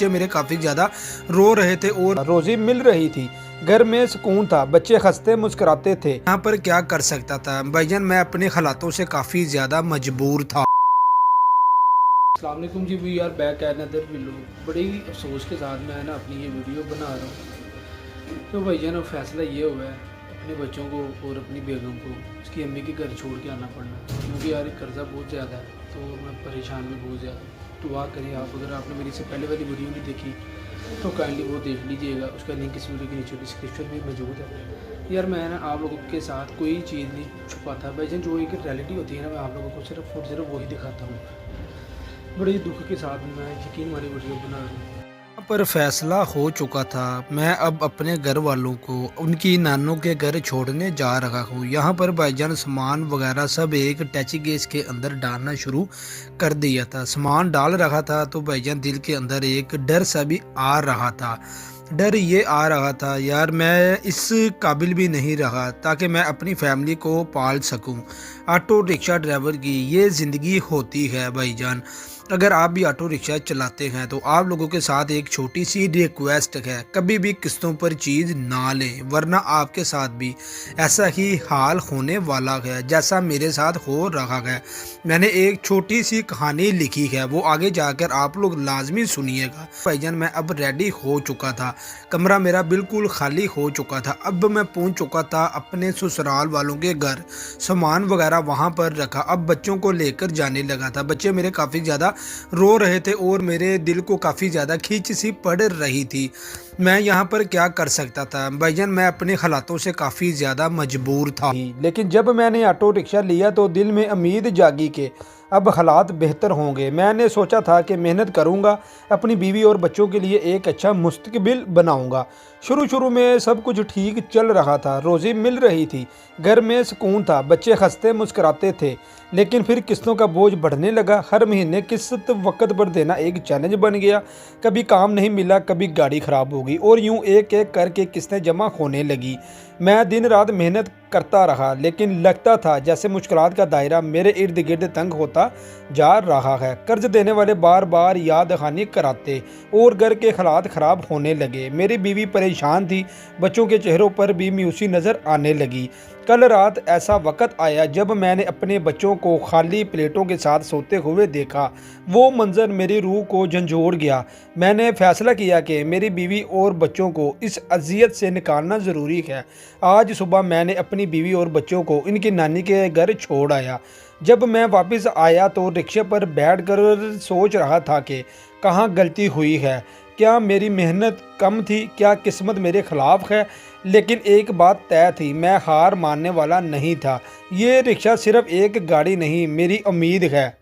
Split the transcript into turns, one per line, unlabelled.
बच्चे मेरे काफ़ी ज़्यादा रो रहे थे और रोज़ी मिल रही थी। घर में सुकून था, बच्चे हंसते मुस्कुराते थे। यहाँ पर क्या कर सकता था भाईजान, मैं अपने हालातों से काफ़ी ज़्यादा मजबूर था।
अस्सलाम वालेकुम जी, we are back another video. बड़ी अफसोस के साथ मैं ना अपनी ये वीडियो बना रहा हूँ। तो भाईजान अब फैसला ये हुआ है अपने बच्चों को और अपनी बेगम को उसकी अम्मी के घर छोड़ के आना पड़ना, क्योंकि यार कर्ज़ा बहुत ज़्यादा है तो मैं परेशान भी बहुत ज़्यादा। दुआ करें आप, अगर आपने मेरी से पहले वाली वीडियो नहीं देखी तो काइंडली वो देख लीजिएगा, उसका लिंक इस वीडियो के नीचे डिस्क्रिप्शन में मौजूद है। यार मैं ना आप लोगों के साथ कोई चीज़ नहीं छुपाता भाईजान, जो एक रियलिटी होती है ना मैं आप लोगों को सिर्फ और सिर्फ वही दिखाता हूँ। बड़े दुख के साथ मैं यकीन वाली वीडियो बना रहा हूँ।
यहाँ पर फैसला हो चुका था, मैं अब अपने घर वालों को उनकी नानों के घर छोड़ने जा रहा हूँ। यहाँ पर भाईजान सामान वगैरह सब एक टैची केस के अंदर डालना शुरू कर दिया था। सामान डाल रहा था तो भाईजान दिल के अंदर एक डर सा भी आ रहा था। डर ये आ रहा था यार मैं इस काबिल भी नहीं रहा ताकि मैं अपनी फैमिली को पाल सकूं। ऑटो रिक्शा ड्राइवर की ये ज़िंदगी होती है भाईजान। अगर आप भी ऑटो रिक्शा चलाते हैं तो आप लोगों के साथ एक छोटी सी रिक्वेस्ट है, कभी भी किस्तों पर चीज़ ना लें, वरना आपके साथ भी ऐसा ही हाल होने वाला है जैसा मेरे साथ हो रहा है। मैंने एक छोटी सी कहानी लिखी है, वो आगे जाकर आप लोग लाजमी सुनिएगा। भाईजान मैं अब रेडी हो चुका था, कमरा मेरा बिल्कुल खाली हो चुका था। अब मैं पहुंच चुका था अपने ससुराल वालों के घर, सामान वगैरह वहां पर रखा, अब बच्चों को लेकर जाने लगा था। बच्चे मेरे काफ़ी ज़्यादा रो रहे थे और मेरे दिल को काफ़ी ज़्यादा खींच सी पड़ रही थी। मैं यहाँ पर क्या कर सकता था भाईजान, मैं अपने हालातों से काफ़ी ज़्यादा मजबूर था। लेकिन जब मैंने ऑटो रिक्शा लिया तो दिल में उम्मीद जागी कि अब हालात बेहतर होंगे। मैंने सोचा था कि मेहनत करूंगा, अपनी बीवी और बच्चों के लिए एक अच्छा मुस्तकबिल बनाऊंगा। शुरू में सब कुछ ठीक चल रहा था, रोज़ी मिल रही थी, घर में सुकून था, बच्चे हंसते मुस्कुराते थे। लेकिन फिर किस्तों का बोझ बढ़ने लगा, हर महीने किस्त वक्त पर देना एक चैलेंज बन गया। कभी काम नहीं मिला, कभी गाड़ी ख़राब हो गई और यूं एक एक करके किस्तें जमा होने लगी। मैं दिन रात मेहनत करता रहा, लेकिन लगता था जैसे मुश्किलात का दायरा मेरे इर्द गिर्द तंग होता जा रहा है। कर्ज देने वाले बार बार याद दहानी कराते और घर के हालात ख़राब होने लगे। मेरी बीवी परेशान थी, बच्चों के चेहरों पर भी मायूसी नज़र आने लगी। कल रात ऐसा वक्त आया जब मैंने अपने बच्चों को खाली प्लेटों के साथ सोते हुए देखा। वो मंजर मेरी रूह को झंझोड़ गया। मैंने फैसला किया कि मेरी बीवी और बच्चों को इस अजियत से निकालना ज़रूरी है। आज सुबह मैंने अपनी बीवी और बच्चों को इनकी नानी के घर छोड़ आया। जब मैं वापस आया तो रिक्शे पर बैठकर सोच रहा था कि कहाँ गलती हुई है, क्या मेरी मेहनत कम थी, क्या किस्मत मेरे ख़िलाफ़ है। लेकिन एक बात तय थी, मैं हार मानने वाला नहीं था। ये रिक्शा सिर्फ एक गाड़ी नहीं, मेरी उम्मीद है।